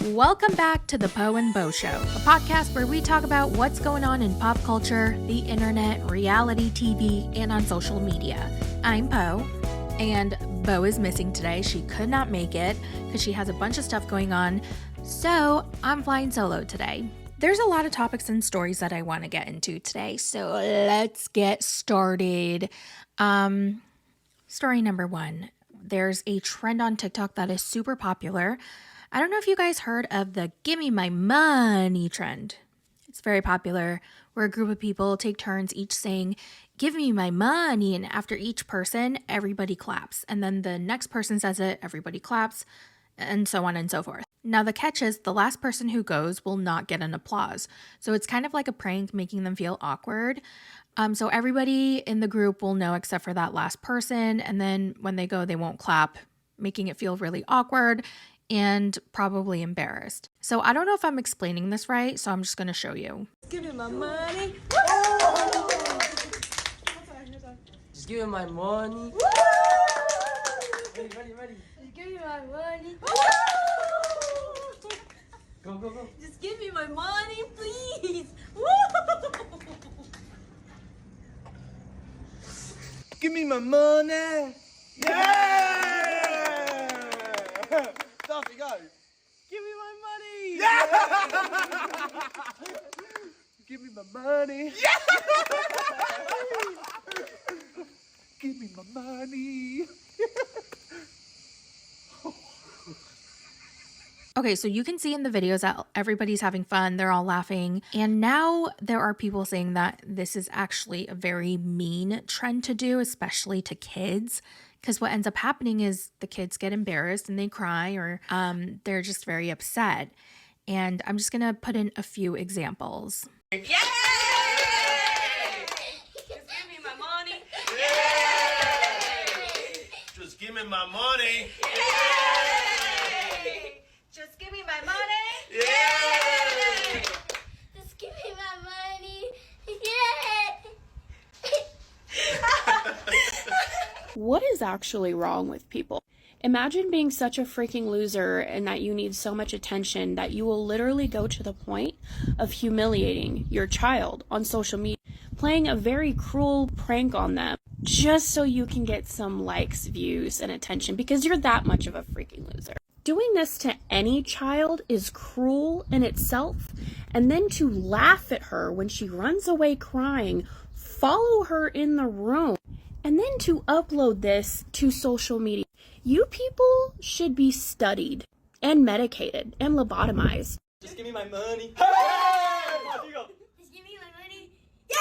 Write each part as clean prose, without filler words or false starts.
Welcome back to the Poe and Bo Show, a podcast where we talk about what's going on in pop culture, the internet, reality TV, and on social media. I'm Poe, and Bo is missing today. She could not make it because she has a bunch of stuff going on, so I'm flying solo today. There's a lot of topics and stories that I want to get into today, so let's get started. Story number one. There's a trend on TikTok that is super popular. I don't know if you guys heard of the "Give me my money" trend. It's very popular, where a group of people take turns each saying, "Give me my money," and after each person, everybody claps. And then the next person says it, everybody claps, and so on and so forth. Now the catch is the last person who goes will not get an applause. So it's kind of like a prank, making them feel awkward. So everybody in the group will know except for that last person, and then when they go, they won't clap, making it feel really awkward and probably embarrassed. So I don't know if I'm explaining this right, so I'm just going to show you. Give me my money. Just give me my money. Ready. Just give me my money. Go. Just give me my money, please. Give me my money. Yeah! Duffy, go. Give me my money. Yeah! Give me my money. Yeah! Give me my money. Okay, so you can see in the videos that everybody's having fun, they're all laughing, and now there are people saying that this is actually a very mean trend to do, especially to kids, because what ends up happening is the kids get embarrassed and they cry, or they're just very upset. And I'm just gonna put in a few examples. Yay! Just give me my money. Yay! Just give me my money. Just give me my money. Yeah! Just give me my money. Yeah. What is actually wrong with people? Imagine being such a freaking loser and that you need so much attention that you will literally go to the point of humiliating your child on social media, playing a very cruel prank on them just so you can get some likes, views, and attention because you're that much of a freaking loser. Doing this to any child is cruel in itself, and then to laugh at her when she runs away crying, follow her in the room, and then to upload this to social media. You people should be studied and medicated and lobotomized. Just give me my money. Hey! Just give me my money. Yeah.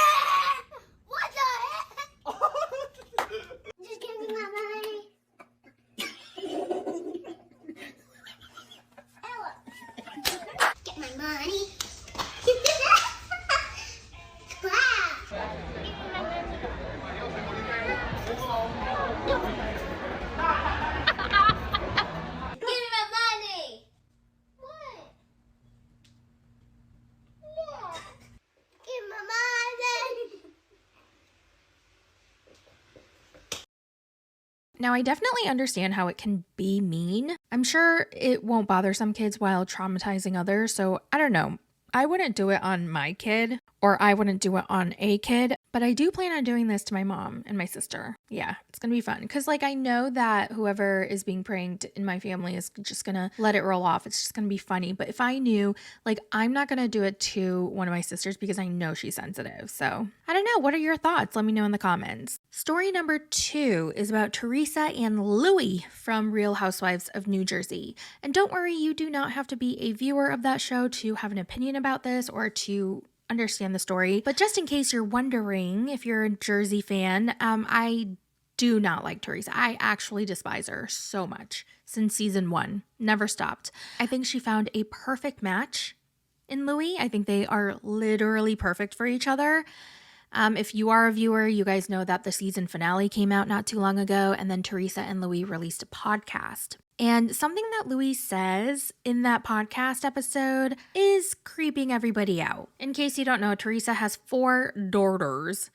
What the heck? Just give me my money. Get my money. Give me my money. What? Yeah. Give me my money. Now, I definitely understand how it can be mean. I'm sure it won't bother some kids while traumatizing others, so I don't know. I wouldn't do it on my kid, or I wouldn't do it on a kid, but I do plan on doing this to my mom and my sister. Yeah, it's gonna be fun, because I know that whoever is being pranked in my family is just gonna let it roll off. It's just gonna be funny, but if I knew, I'm not gonna do it to one of my sisters because I know she's sensitive. So I don't know, what are your thoughts? Let me know in the comments. Story number 2 is about Theresa and Louis from Real Housewives of New Jersey. And don't worry, you do not have to be a viewer of that show to have an opinion about this or to understand the story. But just in case you're wondering, if you're a Jersey fan, I do not like Theresa. I actually despise her so much since season 1. Never stopped. I think she found a perfect match in Louis. I think they are literally perfect for each other. If you are a viewer, you guys know that the season finale came out not too long ago, and then Theresa and Louis released a podcast. And something that Louis says in that podcast episode is creeping everybody out. In case you don't know, Theresa has 4 daughters.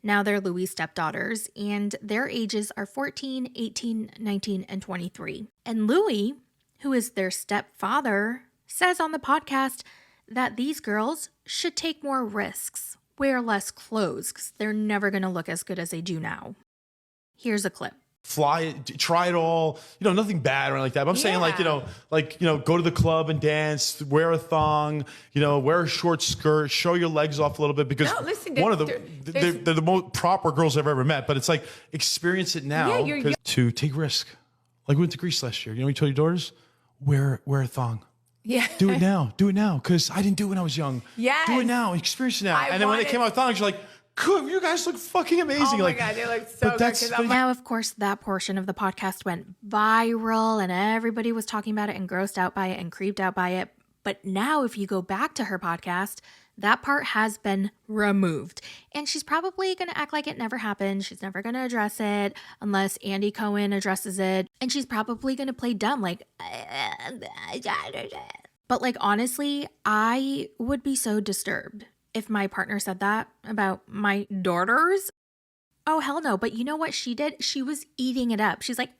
Now they're Louis' stepdaughters, and their ages are 14, 18, 19, and 23. And Louis, who is their stepfather, says on the podcast that these girls should take more risks, wear less clothes, because they're never going to look as good as they do now. Here's a clip. Fly, try it all, nothing bad or anything like that. But I'm saying go to the club and dance, wear a thong, wear a short skirt, show your legs off a little bit because they're the most proper girls I've ever met. But it's like, experience it now to take risk. Like we went to Greece last year. We told your daughters, wear a thong. Yeah. Do it now. Because I didn't do it when I was young. Yes. Do it now. Experience it now. And then when they came out with thongs, you're like, cool, you guys look fucking amazing. Oh my God, they look so good. Now, of course, that portion of the podcast went viral and everybody was talking about it and grossed out by it and creeped out by it. But now if you go back to her podcast, that part has been removed. And she's probably going to act like it never happened. She's never going to address it unless Andy Cohen addresses it. And she's probably going to play dumb like, but like, honestly, I would be so disturbed if my partner said that about my daughters. Oh, hell no. But you know what she did? She was eating it up. She's like,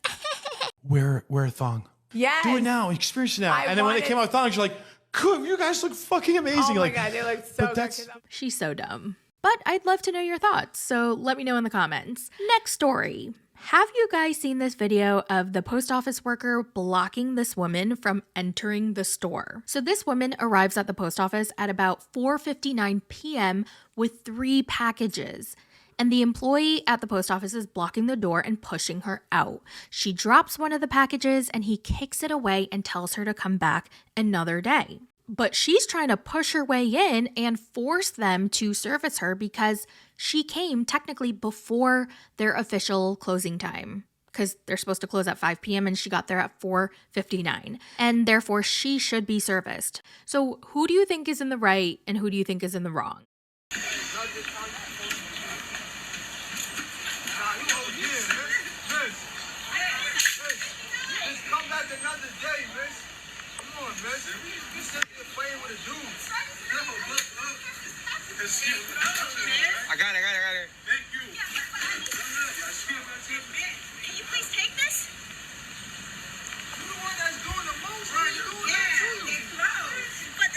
wear a thong. Yes. Do it now. Experience it now. And then when they came out with thongs, you're like, cool, you guys look fucking amazing. Oh my God, they look so good. She's so dumb. But I'd love to know your thoughts, so let me know in the comments. Next story. Have you guys seen this video of the post office worker blocking this woman from entering the store? So this woman arrives at the post office at about 4:59 p.m. with 3 packages. And the employee at the post office is blocking the door and pushing her out. She drops one of the packages and he kicks it away and tells her to come back another day. But she's trying to push her way in and force them to service her because she came technically before their official closing time, because they're supposed to close at 5 p.m. and she got there at 4:59. And therefore she should be serviced. So who do you think is in the right and who do you think is in the wrong? I got it. Thank you. Can you please take this? You're the one that's doing the most, right? You're doing that too. It's low. But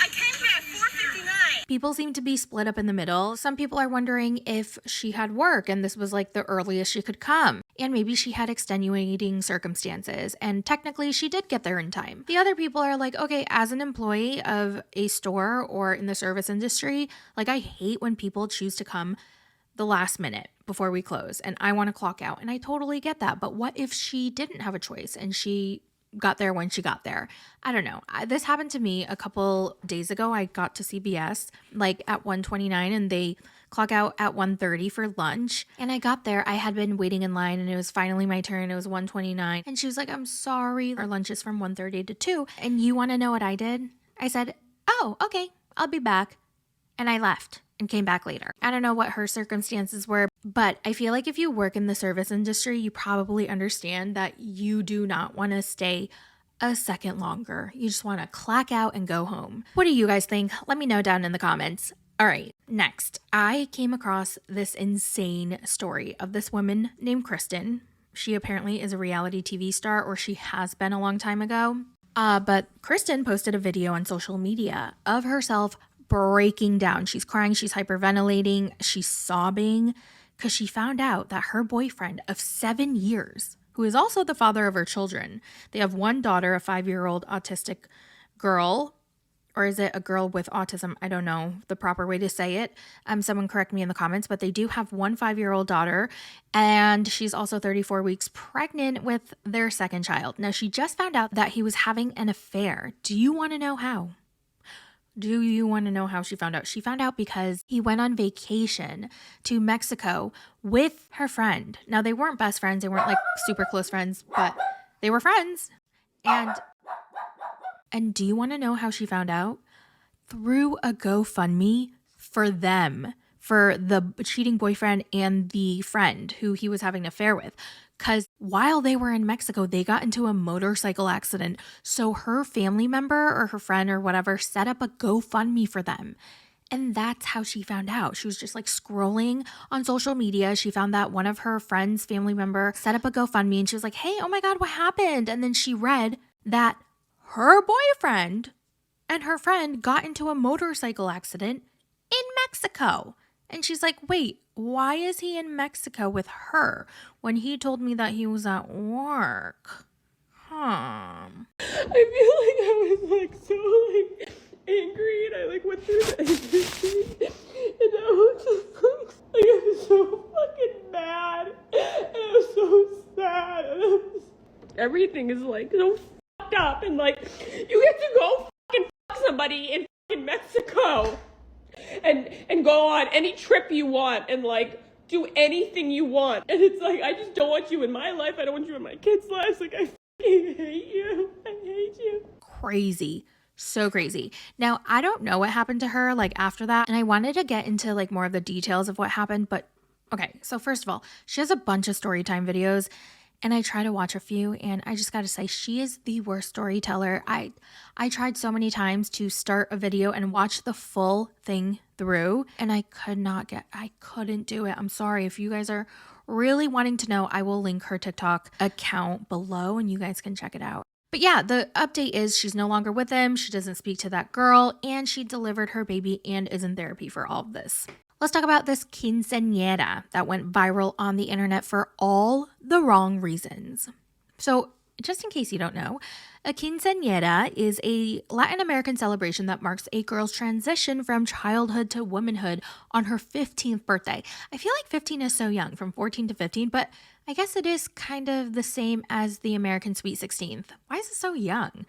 I came here at 4:59. People seem to be split up in the middle. Some people are wondering if she had work and this was like the earliest she could come. And maybe she had extenuating circumstances and technically she did get there in time. The other people are like, okay, as an employee of a store or in the service industry, like I hate when people choose to come the last minute before we close and I want to clock out. And I totally get that. But what if she didn't have a choice and she got there when she got there? I don't know. This happened to me a couple days ago. I got to CVS like at 1:29 and they clock out at 1:30 for lunch. And I got there. I had been waiting in line and it was finally my turn. It was 1:29. And she was like, I'm sorry. Our lunch is from 1:30 to 2. And you want to know what I did? I said, oh, okay, I'll be back. And I left and came back later. I don't know what her circumstances were, but I feel like if you work in the service industry, you probably understand that you do not want to stay a second longer. You just want to clack out and go home. What do you guys think? Let me know down in the comments. All right, next, I came across this insane story of this woman named Kristen. She apparently is a reality TV star, or she has been a long time ago. But Kristen posted a video on social media of herself breaking down. She's crying, she's hyperventilating, she's sobbing because she found out that her boyfriend of 7 years, who is also the father of her children, they have one daughter, a 5-year-old autistic girl, or is it a girl with autism? I don't know the proper way to say it. Someone correct me in the comments, but they do have one 5-year-old daughter, and she's also 34 weeks pregnant with their second child. Now, she just found out that he was having an affair. Do you want to know how? Do you want to know how she found out? She found out because he went on vacation to Mexico with her friend. Now, they weren't best friends. They weren't like super close friends, but they were friends. And do you want to know how she found out? Through a GoFundMe for them, for the cheating boyfriend and the friend who he was having an affair with. Because while they were in Mexico, they got into a motorcycle accident. So her family member or her friend or whatever set up a GoFundMe for them. And that's how she found out. She was just like scrolling on social media. She found that one of her friends, family member, set up a GoFundMe and she was like, hey, oh my God, what happened? And then she read that her boyfriend and her friend got into a motorcycle accident in Mexico. And she's like, wait, why is he in Mexico with her when he told me that he was at work? I feel like I was like so like angry, and I like went through the anger stage, and I was just like I was so fucking mad, and I was so sad, and everything is like so fucked up, and like you get to go fucking fuck somebody in fucking Mexico, and go on any trip you want, and like do anything you want, and it's like I just don't want you in my life. I don't want you in my kids' lives. Like I hate you. I hate you. Crazy. So crazy. Now, I don't know what happened to her like after that, and I wanted to get into like more of the details of what happened, but okay. So first of all, she has a bunch of story time videos, and I try to watch a few, and I just got to say she is the worst storyteller. I tried so many times to start a video and watch the full thing through, and I couldn't do it. I'm sorry. If you guys are really wanting to know, I will link her TikTok account below and you guys can check it out. But yeah, the update is she's no longer with him. She doesn't speak to that girl, and she delivered her baby and is in therapy for all of this. Let's talk about this quinceanera that went viral on the internet for all the wrong reasons. So just in case you don't know, a quinceanera is a Latin American celebration that marks a girl's transition from childhood to womanhood on her 15th birthday. I feel like 15 is so young, from 14 to 15, but I guess it is kind of the same as the American Sweet 16th. Why is it so young?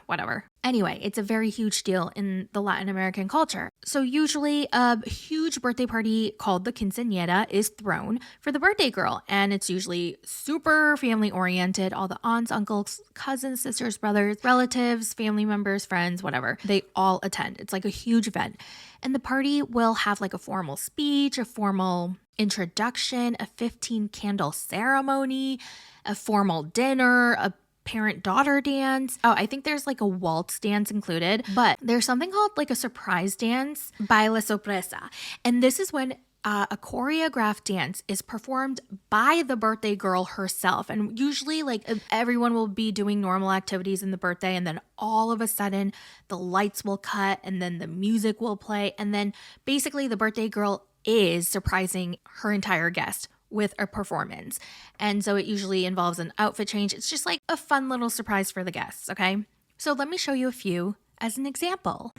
Whatever. Anyway, it's a very huge deal in the Latin American culture. So usually a huge birthday party called the quinceañera is thrown for the birthday girl. And it's usually super family oriented. All the aunts, uncles, cousins, sisters, brothers, relatives, family members, friends, whatever, they all attend. It's like a huge event. And the party will have like a formal speech, a formal introduction, a 15 candle ceremony, a formal dinner, a parent-daughter dance. Oh, I think there's like a waltz dance included, but there's something called like a surprise dance, baile sorpresa. And this is when a choreographed dance is performed by the birthday girl herself. And usually like everyone will be doing normal activities in the birthday, and then all of a sudden the lights will cut and then the music will play. And then basically the birthday girl is surprising her entire guest with a performance. And so it usually involves an outfit change. It's just like a fun little surprise for the guests, okay? So let me show you a few as an example.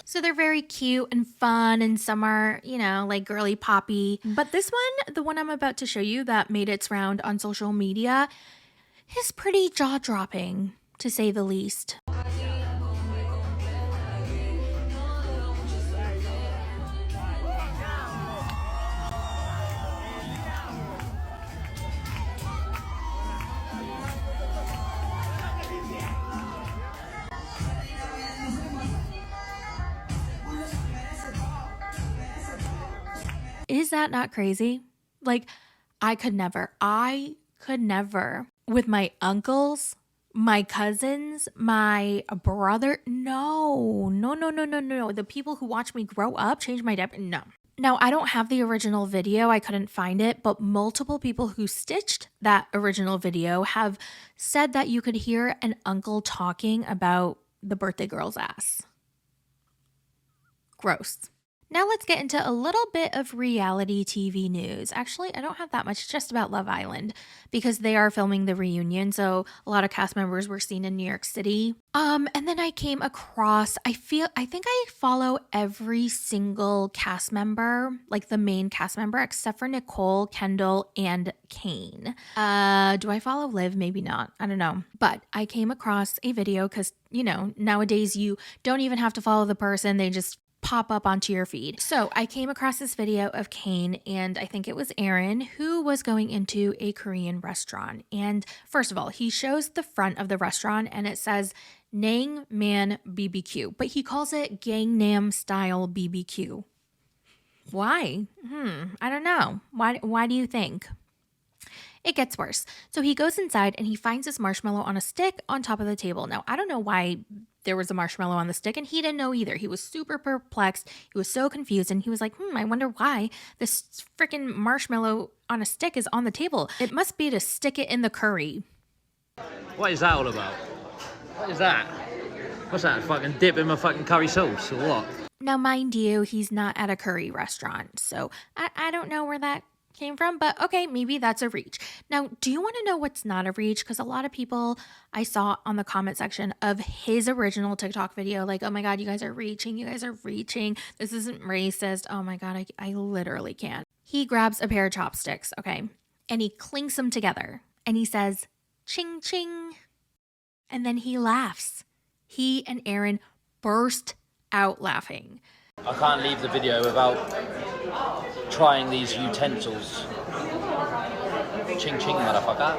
So they're very cute and fun, and some are, you know, like girly poppy. But this one, the one I'm about to show you that made its round on social media, is pretty jaw-dropping, to say the least. Is that not crazy? Like, I could never. With my uncles, my cousins, my brother. No. The people who watch me grow up, change my diaper. No. Now, I don't have the original video. I couldn't find it, but multiple people who stitched that original video have said that you could hear an uncle talking about the birthday girl's ass. Gross. Now let's get into a little bit of reality TV news. Actually, I don't have that much, just about Love Island, because they are filming the reunion. So a lot of cast members were seen in New York City. And then I came across, I think I follow every single cast member, like the main cast member, except for Nicole, Kendall, and Caine. Do I follow Liv? Maybe not. I don't know. But I came across a video because, you know, nowadays you don't even have to follow the person. They just pop up onto your feed. So I came across this video of Caine, and I think it was Aaron, who was going into a Korean restaurant. And first of all, he shows the front of the restaurant and it says Nang Man BBQ, but he calls it Gangnam Style BBQ. Why? I don't know. Why do you think? It gets worse. So he goes inside and he finds this marshmallow on a stick on top of the table. Now, I don't know why there was a marshmallow on the stick, and he didn't know either. He was super perplexed. He was so confused, and he was like, I wonder why this freaking marshmallow on a stick is on the table. It must be to stick it in the curry. What is that all about? What is that? What's that, fucking dip in my fucking curry sauce or what? Now, mind you, he's not at a curry restaurant, so I don't know where that came from, but okay, maybe that's a reach. Now, do you want to know what's not a reach? Because a lot of people I saw on the comment section of his original TikTok video, like, oh my God, you guys are reaching. This isn't racist. Oh my God, I literally can't. He grabs a pair of chopsticks, okay, and he clinks them together, and he says, ching, ching, and then he laughs. He and Aaron burst out laughing. I can't leave the video without trying these utensils. Ching ching, motherfucker.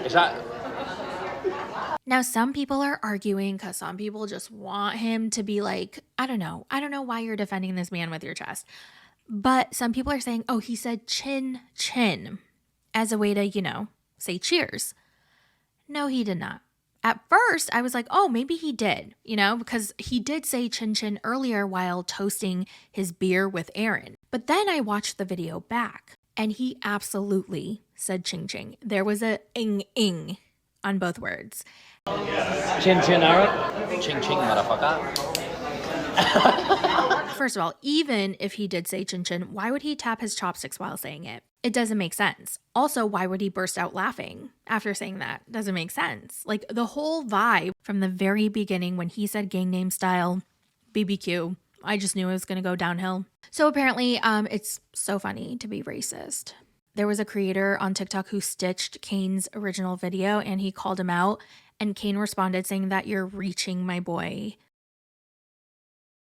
Is that... Now, some people are arguing because some people just want him to be like, I don't know why you're defending this man with your chest. But some people are saying, oh, he said chin, chin as a way to, say cheers. No, he did not. At first, I was like, oh, maybe he did, because he did say chin chin earlier while toasting his beer with Aaron. But then I watched the video back, and he absolutely said ching ching. There was a ing on both words. Chin chin, Aaron. Ching ching, motherfucker. First of all, even if he did say chin chin, why would he tap his chopsticks while saying it? It doesn't make sense. Also, why would he burst out laughing after saying that? Doesn't make sense. Like, the whole vibe from the very beginning when he said gang name style, BBQ, I just knew it was going to go downhill. So apparently, it's so funny to be racist. There was a creator on TikTok who stitched Caine's original video, and he called him out, and Caine responded saying that you're reaching, my boy.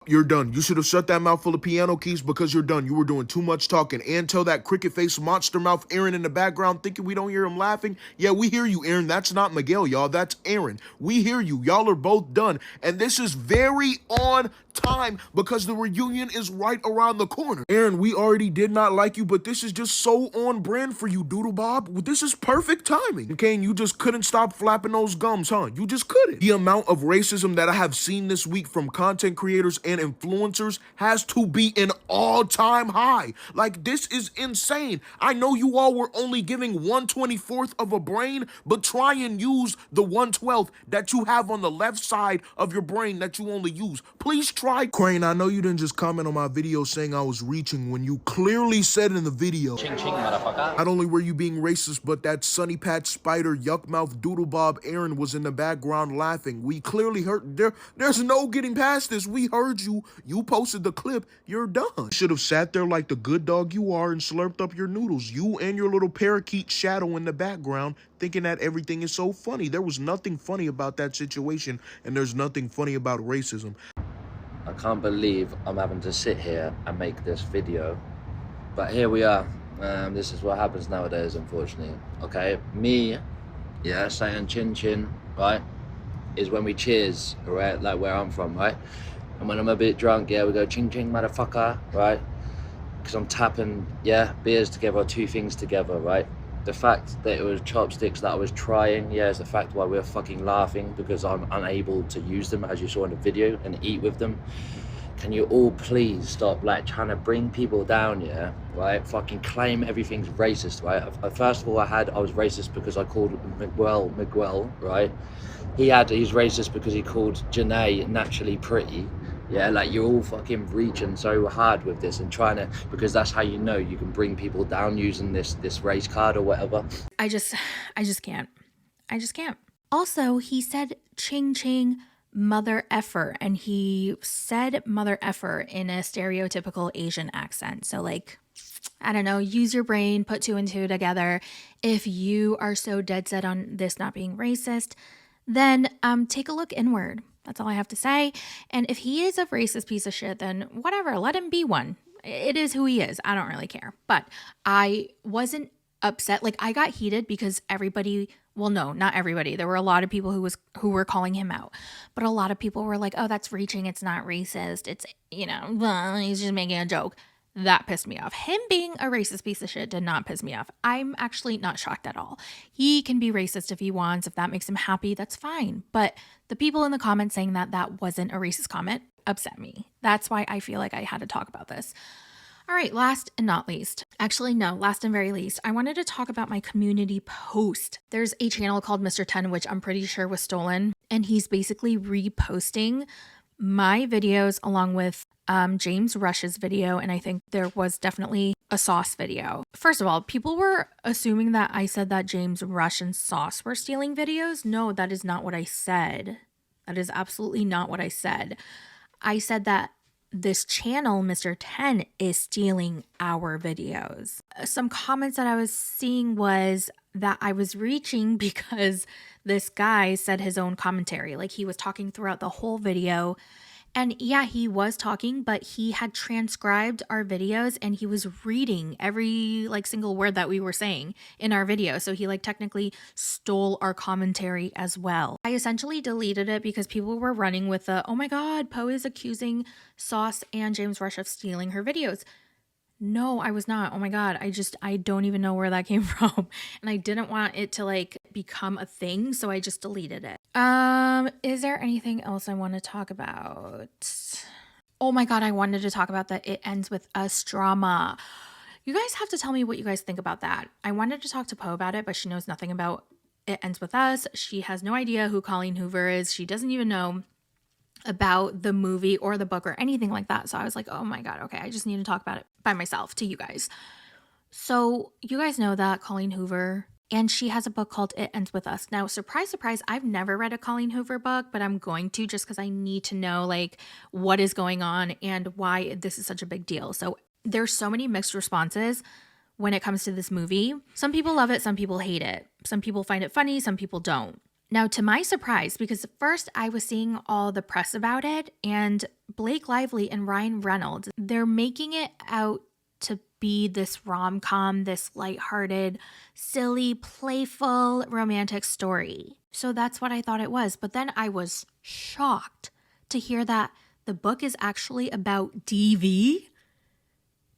You're done. You should have shut that mouth full of piano keys because you're done. You were doing too much talking. And tell that cricket face monster mouth Aaron in the background thinking we don't hear him laughing. Yeah, we hear you, Aaron. That's not Miguel, y'all. That's Aaron. We hear you. Y'all are both done. And this is very on time because the reunion is right around the corner. Aaron, we already did not like you, but this is just so on brand for you, Doodle Bob. This is perfect timing. And Caine, you just couldn't stop flapping those gums, huh? You just couldn't. The amount of racism that I have seen this week from content creators and influencers has to be an all-time high. Like, this is insane. I know you all were only giving 1/24th of a brain, but try and use the 1/12th that you have on the left side of your brain that you only use. Please try. Caine, I know you didn't just comment on my video saying I was reaching when you clearly said in the video, ching ching, motherfucker. Not only were you being racist, but that Sunny Patch Spider yuckmouth Doodle Bob Aaron was in the background laughing. We clearly heard there's no getting past this. We heard you. You posted the clip. You're done. You should have sat there like the good dog you are and slurped up your noodles. You and your little parakeet shadow in the background thinking that everything is so funny. There was nothing funny about that situation, and there's nothing funny about racism. I can't believe I'm having to sit here and make this video, but here we are. This is what happens nowadays, unfortunately. Okay, me, saying chin chin, right, is when we cheers, right, like where I'm from, right, and when I'm a bit drunk, we go ching ching motherfucker, right, because I'm tapping, beers together, two things together, right. The fact that it was chopsticks that I was trying, is the fact why we're fucking laughing, because I'm unable to use them, as you saw in the video, and eat with them. Can you all please stop, like, trying to bring people down, right? Fucking claim everything's racist, right? First of all, I was racist because I called Miguel, right? He's racist because he called Janae naturally pretty. Yeah, like, you're all fucking reaching so hard with this and trying to, because that's how you know you can bring people down using this race card or whatever. I just can't. I just can't. Also, he said ching ching mother effer, and he said mother effer in a stereotypical Asian accent. So, like, I don't know, use your brain, put two and two together. If you are so dead set on this not being racist, then take a look inward. That's all I have to say. And if he is a racist piece of shit, then whatever, let him be one. It is who he is. I don't really care. But I wasn't upset. Like, I got heated because everybody, well, no, not everybody. There were a lot of people who were calling him out. But a lot of people were like, oh, that's reaching. It's not racist. It's, he's just making a joke. That pissed me off. Him being a racist piece of shit did not piss me off. I'm actually not shocked at all. He can be racist if he wants. If that makes him happy, that's fine. But the people in the comments saying that that wasn't a racist comment upset me. That's why I feel like I had to talk about this. All right, last and not least. Actually, no, last and very least, I wanted to talk about my community post. There's a channel called Mr. 10, which I'm pretty sure was stolen. And he's basically reposting my videos along with James Rush's video, and I think there was definitely a Sauce video. First of all, people were assuming that I said that James Rush and Sauce were stealing videos. No, that is not what I said. That is absolutely not what I said. I said that this channel, Mr. 10, is stealing our videos. Some comments that I was seeing was that I was reaching because this guy said his own commentary. Like, he was talking throughout the whole video. And yeah, he was talking, but he had transcribed our videos and he was reading every single word that we were saying in our video. So he technically stole our commentary as well. I essentially deleted it because people were running with the, oh my God, Poe is accusing Sauce and James Rush of stealing her videos. No, I was not. Oh my God. I don't even know where that came from. And I didn't want it to become a thing. So I just deleted it. Is there anything else I want to talk about? Oh my God. I wanted to talk about the It Ends With Us drama. You guys have to tell me what you guys think about that. I wanted to talk to Poe about it, but she knows nothing about It Ends With Us. She has no idea who Colleen Hoover is. She doesn't even know about the movie or the book or anything like that. So I was like, oh my God, okay, I just need to talk about it by myself to you guys. So you guys know that Colleen Hoover, and she has a book called It Ends With Us. Now, surprise, surprise, I've never read a Colleen Hoover book, but I'm going to just because I need to know what is going on and why this is such a big deal. So there's so many mixed responses when it comes to this movie. Some people love it, some people hate it. Some people find it funny, some people don't. Now, to my surprise, because at first I was seeing all the press about it, and Blake Lively and Ryan Reynolds, they're making it out to be this rom-com, this lighthearted, silly, playful, romantic story. So that's what I thought it was. But then I was shocked to hear that the book is actually about DV,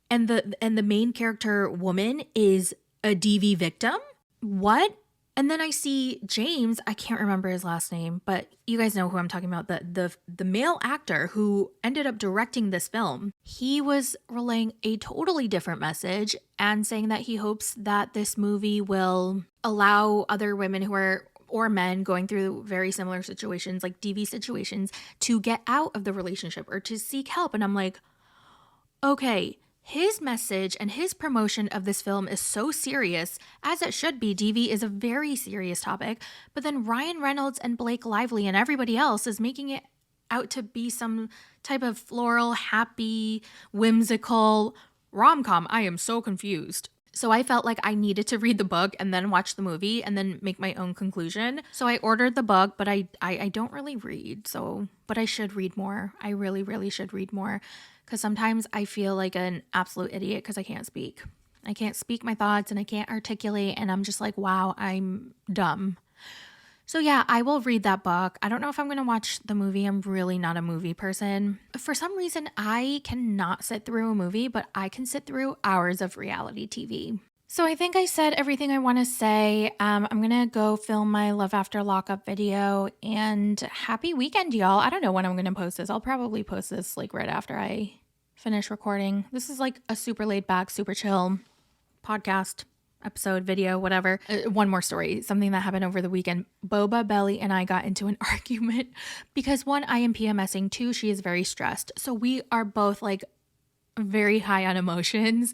and the main character woman is a DV victim. What? And then I see James, I can't remember his last name, but you guys know who I'm talking about, the male actor who ended up directing this film. He was relaying a totally different message and saying that he hopes that this movie will allow other women or men going through very similar situations, like DV situations, to get out of the relationship or to seek help. And I'm like, okay, his message and his promotion of this film is so serious, as it should be. DV is a very serious topic, but then Ryan Reynolds and Blake Lively and everybody else is making it out to be some type of floral, happy, whimsical rom-com. I am so confused. So I felt like I needed to read the book and then watch the movie and then make my own conclusion. So I ordered the book, but I don't really read. But I should read more. I really, really should read more. Because sometimes I feel like an absolute idiot because I can't speak. I can't speak my thoughts and I can't articulate. And I'm just like, wow, I'm dumb. So yeah, I will read that book. I don't know if I'm going to watch the movie. I'm really not a movie person. For some reason, I cannot sit through a movie, but I can sit through hours of reality TV. So I think I said everything I want to say. I'm going to go film my Love After Lockup video, and happy weekend, y'all. I don't know when I'm going to post this. I'll probably post this right after I finish recording. This is a super laid back, super chill podcast episode, video, whatever. One more story, something that happened over the weekend. Boba Belly and I got into an argument because one, I am PMSing, two, she is very stressed. So we are both very high on emotions.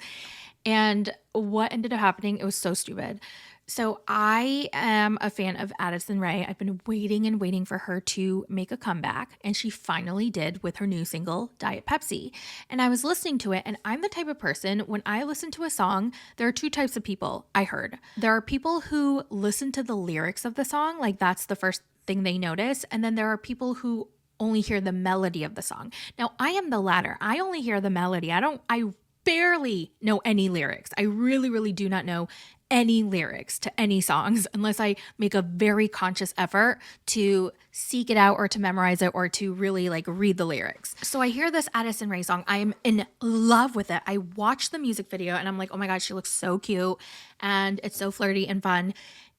And what ended up happening, it was so stupid. So I am a fan of Addison Rae. I've been waiting and waiting for her to make a comeback, and she finally did with her new single, Diet Pepsi. And I was listening to it, and I'm the type of person, when I listen to a song, there are two types of people I heard. There are people who listen to the lyrics of the song, that's the first thing they notice. And then there are people who only hear the melody of the song. Now, I am the latter. I only hear the melody. I barely know any lyrics. I really, really do not know any lyrics to any songs unless I make a very conscious effort to seek it out or to memorize it or to really like read the lyrics. So I hear this Addison Rae song. I am in love with it. I watched the music video and I'm like, oh my God, she looks so cute and it's so flirty and fun.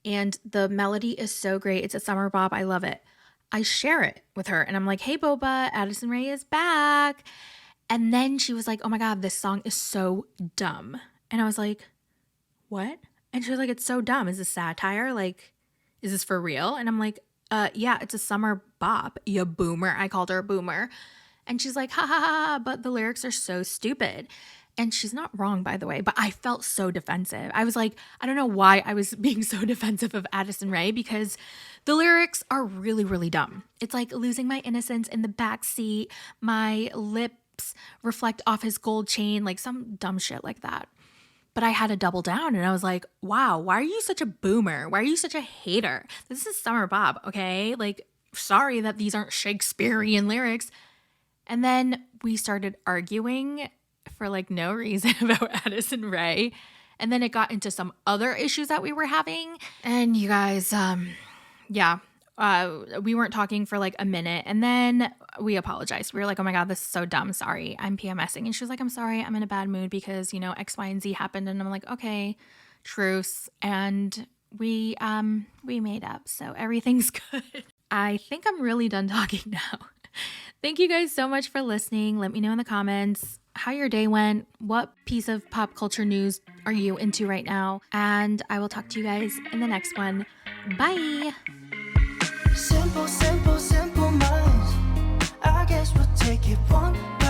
And the melody is so great. It's a summer bop. I love it. I share it with her and I'm like, hey, Boba, Addison Rae is back. And then she was like, oh my God, this song is so dumb. And I was like, what? And she was like, it's so dumb. Is this satire? Like, is this for real? And I'm like, yeah, it's a summer bop, you boomer. I called her a boomer. And she's like, ha ha ha, but the lyrics are so stupid. And she's not wrong, by the way, but I felt so defensive. I was like, I don't know why I was being so defensive of Addison Rae because the lyrics are really, really dumb. It's like losing my innocence in the backseat. My lips reflect off his gold chain, like some dumb shit like that. But I had to double down and I was like, wow, why are you such a boomer? Why are you such a hater? This is Summer Bob, okay? Like, sorry that these aren't Shakespearean lyrics. And then we started arguing for like no reason about Addison Rae. And then it got into some other issues that we were having. And you guys, we weren't talking for like a minute. And then we apologized. We were like, oh my God, this is so dumb. Sorry, I'm PMSing. And she was like, I'm sorry, I'm in a bad mood because, you know, X, Y, and Z happened. And I'm like, okay, truce. And we made up. So everything's good. I think I'm really done talking now. Thank you guys so much for listening. Let me know in the comments how your day went. What piece of pop culture news are you into right now? And I will talk to you guys in the next one. Bye. Simple, simple, simple minds. I guess we'll take it one by